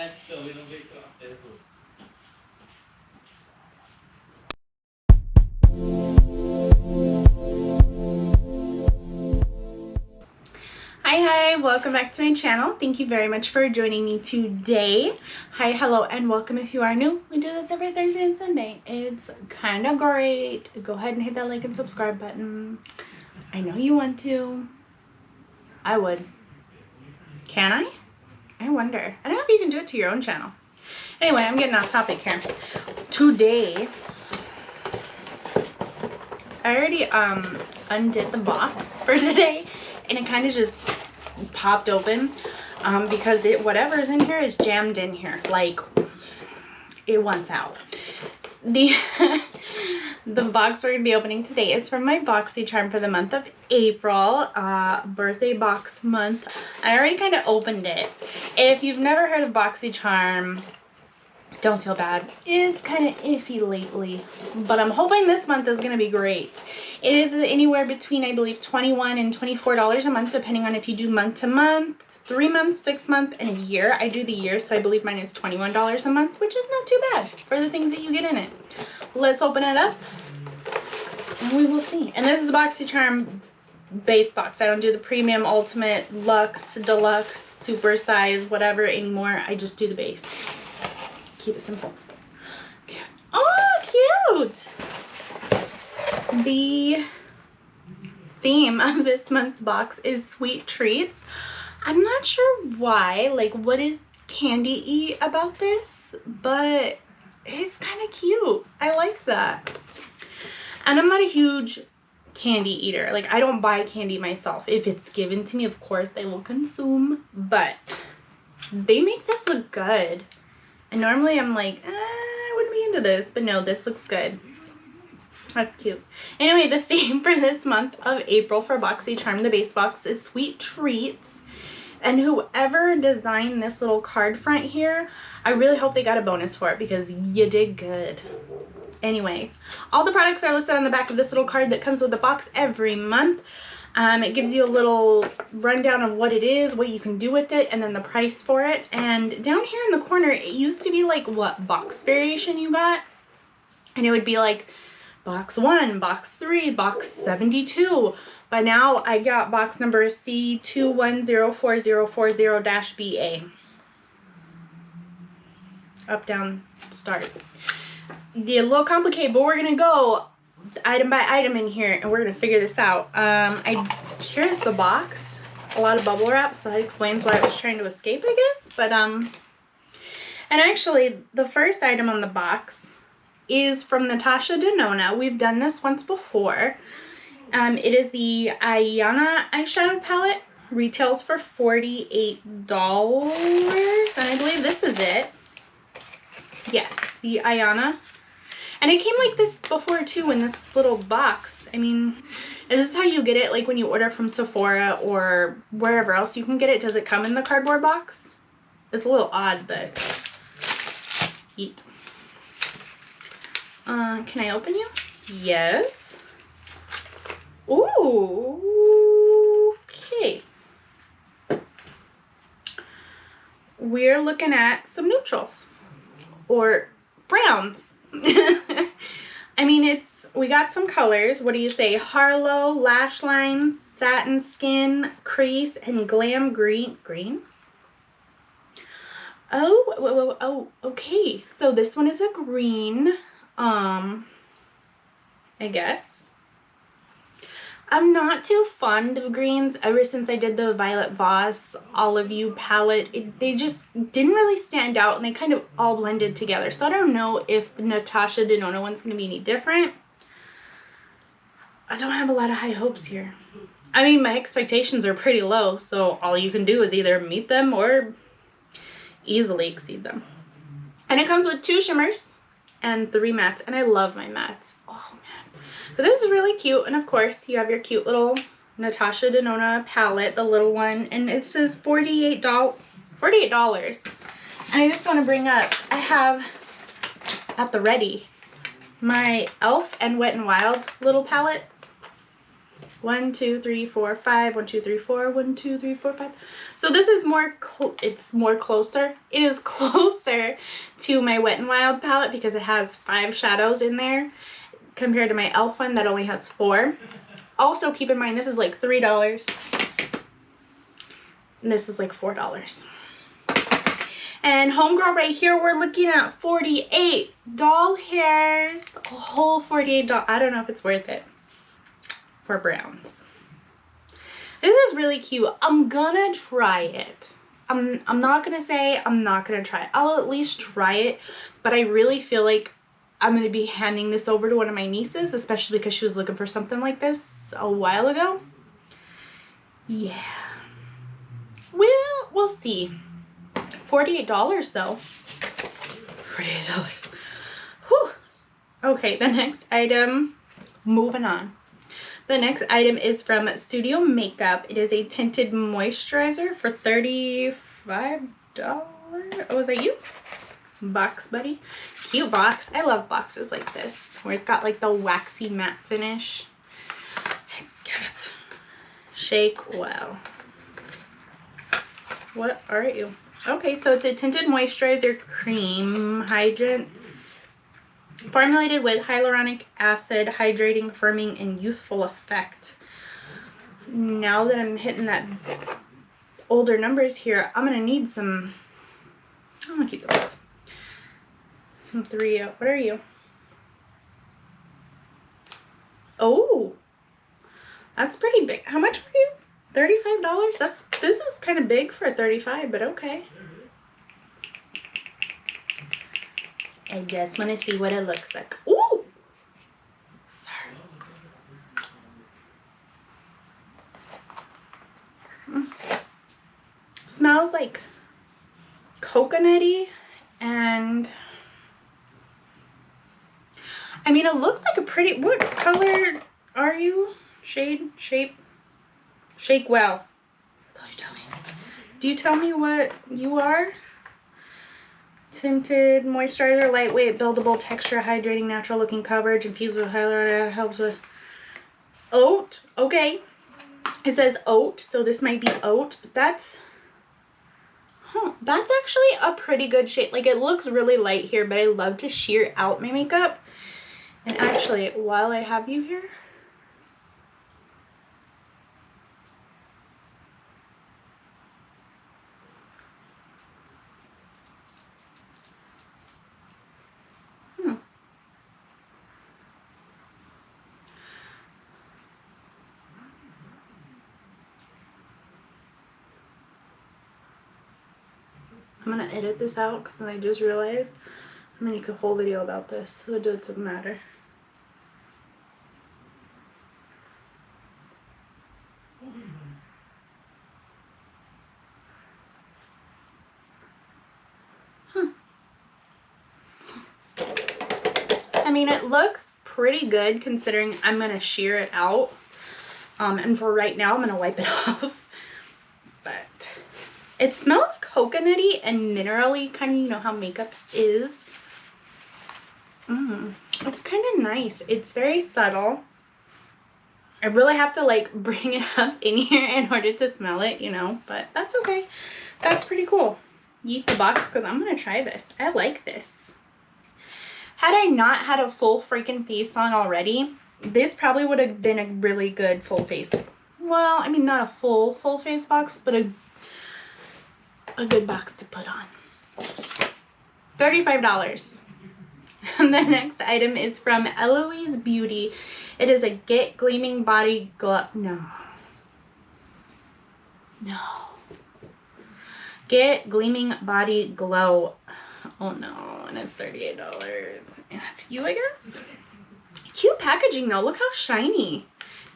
Hi, welcome back to my channel. Thank you very much for joining me today. Hi, hello, and welcome if you are new. We do this every Thursday and Sunday. It's kind of great. Go ahead and hit that like and subscribe button. I know you want to. I would. Can I? I wonder. I don't know if you can do it to your own channel. Anyway, I'm getting off topic here. Today, I already undid the box for today, and it kind of just popped open because whatever's in here is jammed in here, like it wants out. The box we're gonna be opening today is from my Boxy Charm for the month of April, birthday box month. I already kind of opened it. If you've never heard of Boxy Charm, don't feel bad. It's kind of iffy lately, but I'm hoping this month is going to be great. It is anywhere between, I believe, $21 and $24 a month, depending on if you do month to month, 3 months, 6 months, and a year. I do the year, so I believe mine is $21 a month, which is not too bad for the things that you get in it. Let's open it up, and we will see. And this is the Boxy Charm base box. I don't do the premium, ultimate, luxe, deluxe, super size, whatever anymore. I just do the base. Keep it simple. Cute. Oh, cute! The theme of this month's box is sweet treats. I'm not sure why, like what is candy-y about this, but it's kind of cute. I like that. And I'm not a huge candy eater. Like, I don't buy candy myself. If it's given to me, of course I will consume, but they make this look good. And normally I'm like, I wouldn't be into this, but no, this looks good. That's cute. Anyway, the theme for this month of April for Boxy Charm, the base box, is sweet treats. And whoever designed this little card front here, I really hope they got a bonus for it because you did good. Anyway, all the products are listed on the back of this little card that comes with the box every month. It gives you a little rundown of what it is, what you can do with it, and then the price for it. And down here in the corner, it used to be like what box variation you got. And it would be like box 1, box 3, box 72. But now I got box number C21044040-BA. Up, down, start. A little complicated, but we're going to go item by item in here and we're gonna figure this out. Here's the box, a lot of bubble wrap, so that explains why I was trying to escape, I guess. But and actually the first item on the box is from Natasha Denona. We've done this once before. It is the Ayana Eyeshadow Palette. Retails for $48, and I believe this is it. Yes, the Ayana. And it came like this before too, in this little box. I mean, is this how you get it? Like when you order from Sephora or wherever else you can get it, does it come in the cardboard box? It's a little odd, but eat. Can I open you? Yes. Ooh, okay. We're looking at some neutrals or browns. I mean, we got some colors. What do you say? Harlow, lash lines, satin skin, crease, and glam green. Oh, okay. So this one is a green, I guess. I'm not too fond of greens ever since I did the Violet Voss Olive You palette. They just didn't really stand out and they kind of all blended together. So I don't know if the Natasha Denona one's going to be any different. I don't have a lot of high hopes here. I mean, my expectations are pretty low, so all you can do is either meet them or easily exceed them. And it comes with 2 shimmers and 3 mattes, and I love my mattes. Oh, mattes. But this is really cute, and of course you have your cute little Natasha Denona palette, the little one, and it says $48. And I just want to bring up, I have at the ready my e.l.f. and Wet n Wild little palettes. 1, 2, 3, 4, 5. 1, 2, 3, 4. 1, 2, 3, 4, 5. So this is more, it's more closer. It is closer to my Wet n Wild palette because it has 5 shadows in there compared to my e.l.f. one that only has 4. Also, keep in mind, this is like $3. And this is like $4. And homegirl right here, we're looking at 48 doll hairs. A whole 48 doll. I don't know if it's worth it for browns. This is really cute. I'm gonna try it. I'm not gonna say I'm not gonna try it. I'll at least try it, but I really feel like I'm gonna be handing this over to one of my nieces, especially because she was looking for something like this a while ago. Yeah. We'll see. $48 though. $48. Whew. Okay, the next item, moving on. The next item is from Studio Makeup. It is a tinted moisturizer for $35. Oh, is that you? Box buddy. Cute box. I love boxes like this where it's got like the waxy matte finish. It's got shake well. What are you? Okay, so it's a tinted moisturizer cream hydrant formulated with hyaluronic acid, hydrating, firming, and youthful effect. Now that I'm hitting that older numbers here, I'm gonna need some. I'm gonna keep those. Some 3. What are you? Oh, that's pretty big. How much were you? $35? This is kind of big for $35, but okay. I just want to see what it looks like. Ooh! Sorry. Smells like coconutty, and I mean, it looks like a pretty, what color are you? Shade, shape, shake well. That's all you tell me. Do you tell me what you are? Tinted moisturizer, lightweight, buildable, texture, hydrating, natural looking coverage, infused with hyaluronic, helps with oat. Okay, it says oat, so this might be oat, but that's actually a pretty good shade. Like, it looks really light here, but I love to sheer out my makeup. And actually, while I have you here, I'm gonna edit this out because I just realized I'm gonna make a whole video about this, so it doesn't matter. I mean, it looks pretty good considering I'm gonna shear it out. And for right now, I'm gonna wipe it off. But it smells coconutty and minerally, kind of, you know how makeup is. It's kind of nice. It's very subtle. I really have to like bring it up in here in order to smell it, you know, but that's okay. That's pretty cool. Yeet the box, because I'm gonna try this. I like this. Had I not had a full freaking face on already, this probably would have been a really good full face. Well, I mean, not a full face box, but a good box to put on. $35. And the next item is from Eloise Beauty. It is a Get Gleaming Body Glow. No. Get Gleaming Body Glow. Oh no, and it's $38. And that's you, I guess. Cute packaging though. Look how shiny.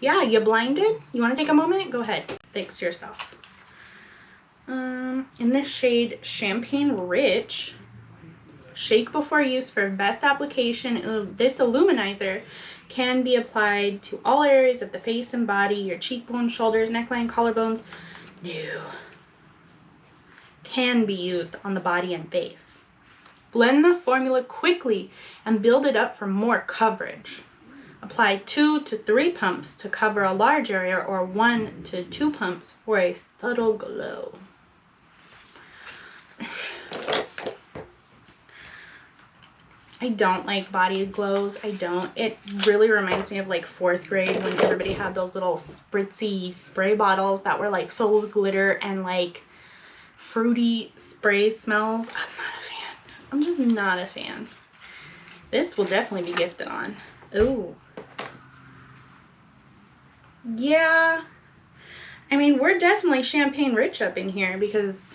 Yeah, you blinded? You want to take a moment? Go ahead. Fix yourself. In this shade Champagne Rich. Shake before use for best application. This illuminizer can be applied to all areas of the face and body, your cheekbones, shoulders, neckline, collarbones. No. Can be used on the body and face. Blend the formula quickly and build it up for more coverage. Apply 2 to 3 pumps to cover a large area, or 1 to 2 pumps for a subtle glow. I don't like body glows. I don't. It really reminds me of like 4th grade when everybody had those little spritzy spray bottles that were like filled with glitter and like fruity spray smells. I'm not a fan. I'm just not a fan. This will definitely be gifted on. Ooh. Yeah. I mean, we're definitely champagne rich up in here because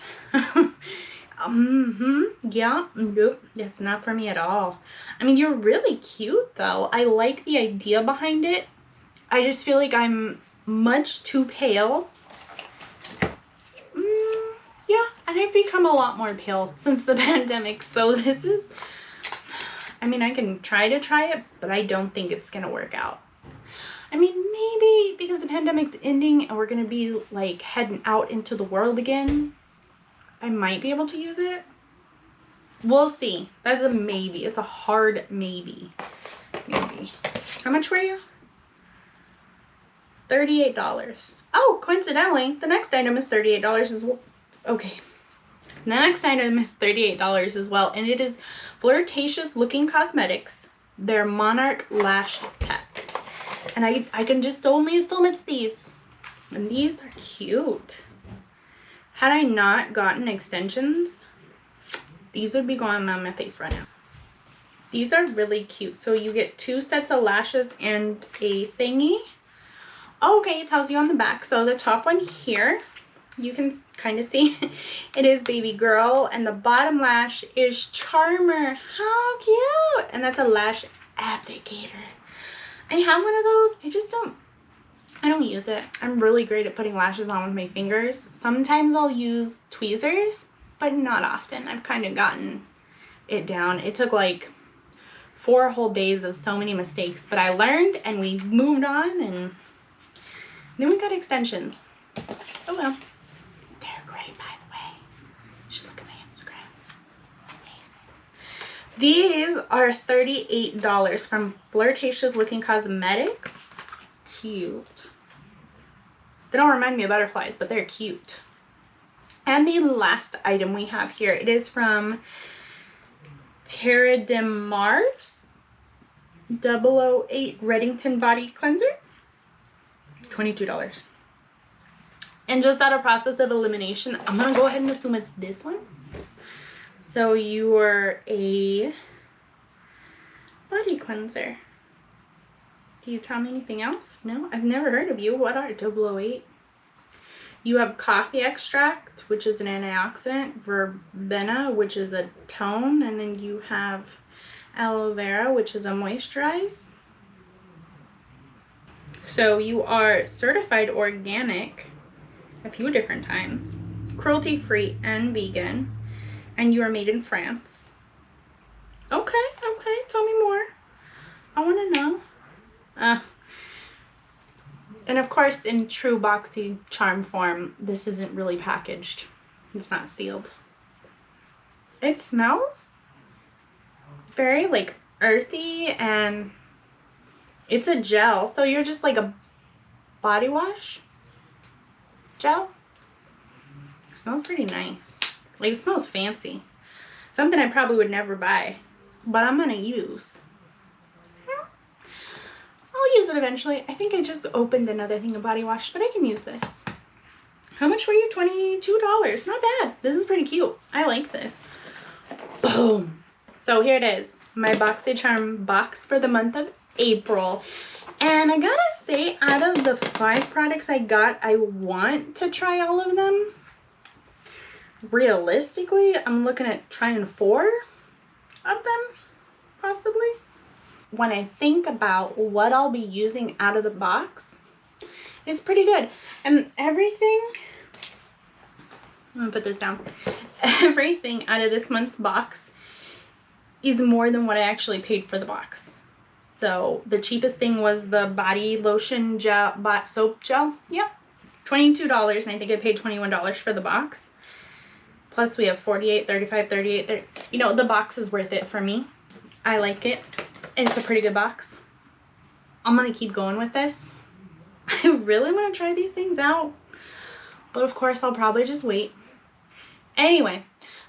yeah, nope, that's not for me at all. I mean, you're really cute though. I like the idea behind it. I just feel like I'm much too pale. Yeah, and I've become a lot more pale since the pandemic, so this is, I mean, I can try it, but I don't think it's gonna work out. I mean, maybe because the pandemic's ending and we're gonna be like heading out into the world again, I might be able to use it. We'll see. That's a maybe. It's a hard maybe. Maybe. How much were you? $38. Oh, coincidentally, the next item is $38 as well. Okay. The next item is $38 as well, and it is Flirtacious Looking Cosmetics, their Monarch Lash Pack. And I can just only assume it's these. And these are cute. Had I not gotten extensions, these would be going on my face right now. These are really cute. So you get 2 sets of lashes and a thingy. Okay, it tells you on the back. So the top one here, you can kind of see it is baby girl, and the bottom lash is Charmer. How cute! And that's a lash applicator. I have one of those. I don't use it. I'm really great at putting lashes on with my fingers. Sometimes I'll use tweezers, but not often. I've kind of gotten it down. It took like 4 whole days of so many mistakes, but I learned and we moved on, and then we got extensions. Oh well. They're great, by the way. You should look at my Instagram. Amazing. These are $38 from Flirtacious Looking Cosmetics. Cute. They don't remind me of butterflies, but they're cute. And the last item we have here, it is from Terra de Mars 008 Reddition Body Cleanser. $22. And just out of process of elimination, I'm gonna go ahead and assume it's this one. So you're a body cleanser. Do you tell me anything else? No, I've never heard of you. What are 008? You have coffee extract, which is an antioxidant, verbena, which is a tone, and then you have aloe vera, which is a moisturize. So you are certified organic a few different times, cruelty-free and vegan, and you are made in France. Okay, tell me more. I want to know. And of course, in true Boxy Charm form, this isn't really packaged. It's not sealed. It smells very like earthy, and it's a gel. So you're just like a body wash gel. It smells pretty nice. Like, it smells fancy. Something I probably would never buy, but I'm gonna use. I'll use it eventually. I think I just opened another thing of body wash, but I can use this. How much were you? $22. Not bad. This is pretty cute. I like this. Boom. So here it is. My Boxy Charm box for the month of April. And I gotta say, out of the 5 products I got, I want to try all of them. Realistically, I'm looking at trying 4 of them, possibly. When I think about what I'll be using out of the box, it's pretty good. And everything, I'm gonna put this down. Everything out of this month's box is more than what I actually paid for the box. So the cheapest thing was the body lotion gel, soap gel. Yep, $22, and I think I paid $21 for the box. Plus we have 48, 35, 38, 30. You know, the box is worth it for me. I like it. It's a pretty good box. I'm gonna keep going with this. I really want to try these things out, but of course I'll probably just wait. Anyway,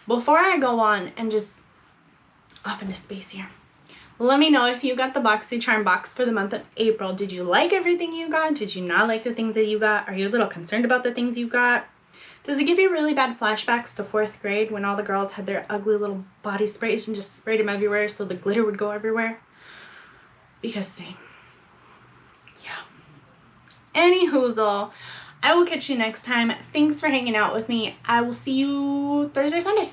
before I go on and just off into space here, let me know if you got the Boxy Charm box for the month of April. Did you like everything you got? Did you not like the things that you got? Are you a little concerned about the things you got? Does it give you really bad flashbacks to 4th grade when all the girls had their ugly little body sprays and just sprayed them everywhere so the glitter would go everywhere? Because same. Yeah. Any hoozle, I will catch you next time. Thanks for hanging out with me. I will see you Thursday, Sunday.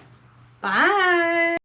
Bye.